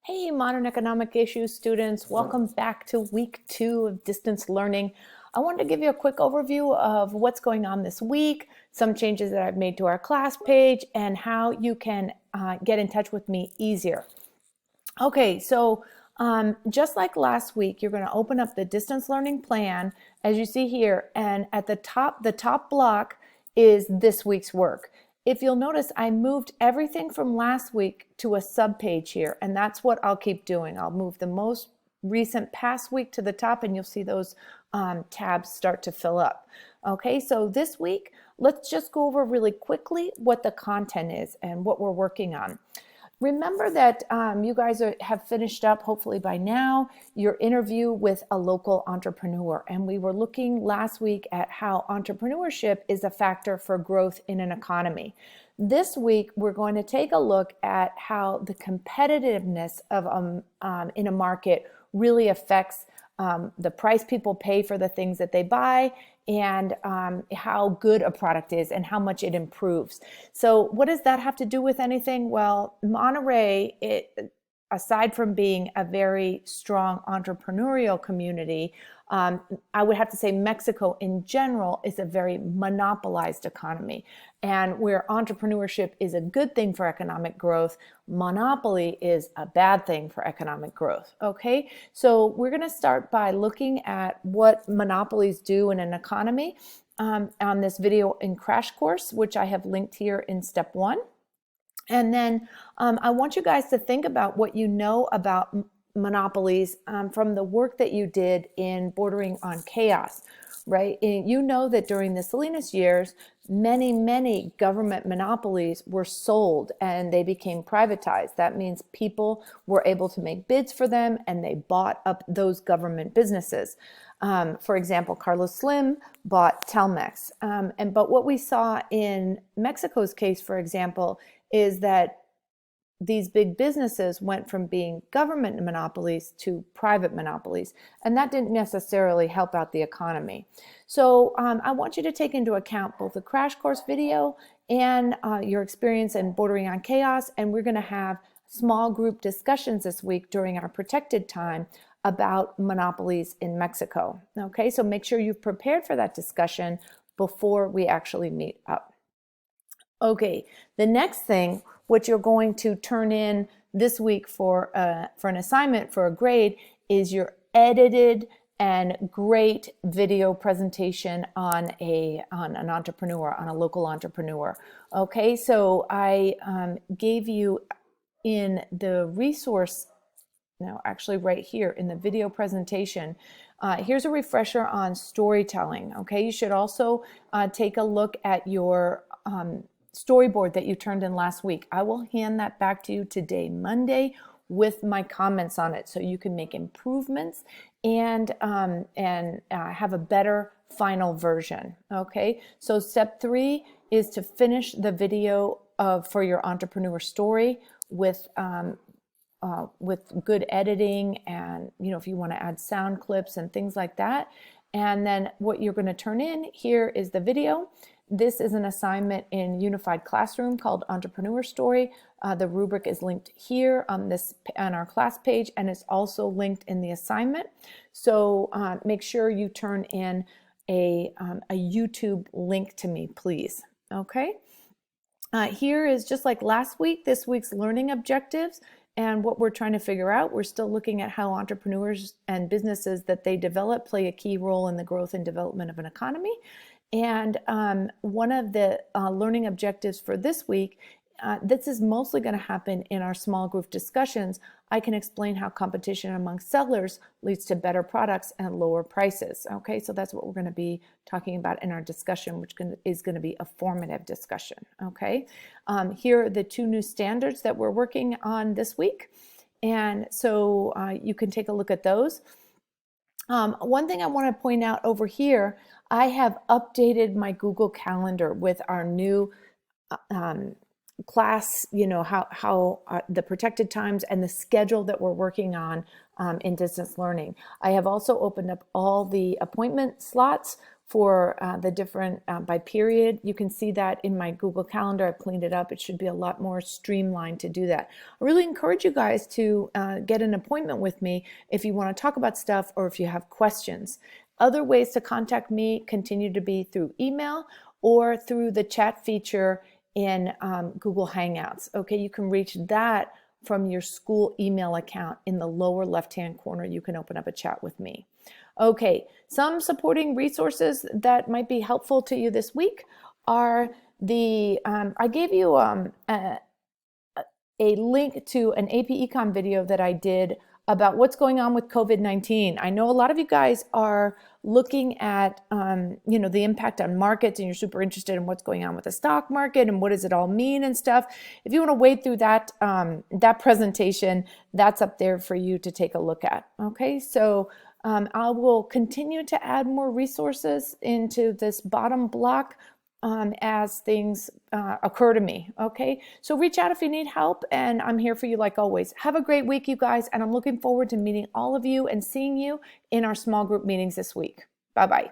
Hey, Modern Economic Issues students, welcome back to week 2 of distance learning. I wanted to give you a quick overview of what's going on this week, some changes that I've made to our class page, and how you can get in touch with me easier. Okay, so just like last week, you're going to open up the distance learning plan, as you see here, and at the top block is this week's work. If you'll notice, I moved everything from last week to a subpage here, and that's what I'll keep doing. I'll move the most recent past week to the top, and you'll see those tabs start to fill up. Okay, so this week, let's just go over really quickly what the content is and what we're working on. Remember that you guys have finished up, hopefully by now, your interview with a local entrepreneur. And we were looking last week at how entrepreneurship is a factor for growth in an economy. This week, we're going to take a look at how the competitiveness of in a market really affects the price people pay for the things that they buy, and how good a product is and how much it improves. So what does that have to do with anything? Well, Monterey, aside from being a very strong entrepreneurial community, I would have to say Mexico in general is a very monopolized economy. And where entrepreneurship is a good thing for economic growth, monopoly is a bad thing for economic growth. Okay, so we're going to start by looking at what monopolies do in an economy on this video in Crash Course, which I have linked here in step 1. And then I want you guys to think about what you know about monopolies from the work that you did in Bordering on Chaos, right? And you know that during the Salinas years, many government monopolies were sold and they became privatized. That means people were able to make bids for them and they bought up those government businesses. For example, Carlos Slim bought Telmex. But what we saw in Mexico's case, for example, is that these big businesses went from being government monopolies to private monopolies, and that didn't necessarily help out the economy. So I want you to take into account both the Crash Course video and your experience in Bordering on Chaos, and we're going to have small group discussions this week during our protected time about monopolies in Mexico. Okay, so make sure you've prepared for that discussion before we actually meet up. Okay, the next thing, what you're going to turn in this week for an assignment for a grade, is your edited and great video presentation on an entrepreneur, on a local entrepreneur. Okay, so I gave you in the resource, no, actually right here in the video presentation, here's a refresher on storytelling. Okay, you should also take a look at your storyboard that you turned in last week. I will hand that back to you today, Monday, with my comments on it, so you can make improvements and have a better final version. Okay, so step 3 is to finish the video for your entrepreneur story with good editing, and if you want to add sound clips and things like that. And then what you're going to turn in here is the video. This is an assignment in Unified Classroom called Entrepreneur Story. The rubric is linked here on our class page, and it's also linked in the assignment. So make sure you turn in a YouTube link to me, please. Okay. Here is, just like last week, this week's learning objectives and what we're trying to figure out. We're still looking at how entrepreneurs and businesses that they develop play a key role in the growth and development of an economy. And one of the learning objectives for this week, this is mostly going to happen in our small group discussions. I can explain how competition among sellers leads to better products and lower prices. Okay, so that's what we're going to be talking about in our discussion, which is going to be a formative discussion. Okay, here are the 2 new standards that we're working on this week. And so you can take a look at those. One thing I want to point out over here, I have updated my Google Calendar with our new class, how the protected times and the schedule that we're working on in distance learning. I have also opened up all the appointment slots for the different by period. You can see that in my Google Calendar. I've cleaned it up. It should be a lot more streamlined to do that. I really encourage you guys to get an appointment with me if you want to talk about stuff or if you have questions. Other ways to contact me continue to be through email or through the chat feature in Google Hangouts. Okay, you can reach that from your school email account. In the lower left-hand corner, you can open up a chat with me. Okay, some supporting resources that might be helpful to you this week are the, I gave you a link to an AP Econ video that I did about what's going on with COVID-19. I know a lot of you guys are looking at the impact on markets, and you're super interested in what's going on with the stock market and what does it all mean and stuff. If you want to wade through that that presentation, that's up there for you to take a look at. Okay, so I will continue to add more resources into this bottom block as things occur to me. Okay, so reach out if you need help, and I'm here for you like always. Have a great week, you guys, and I'm looking forward to meeting all of you and seeing you in our small group meetings this week. Bye-bye.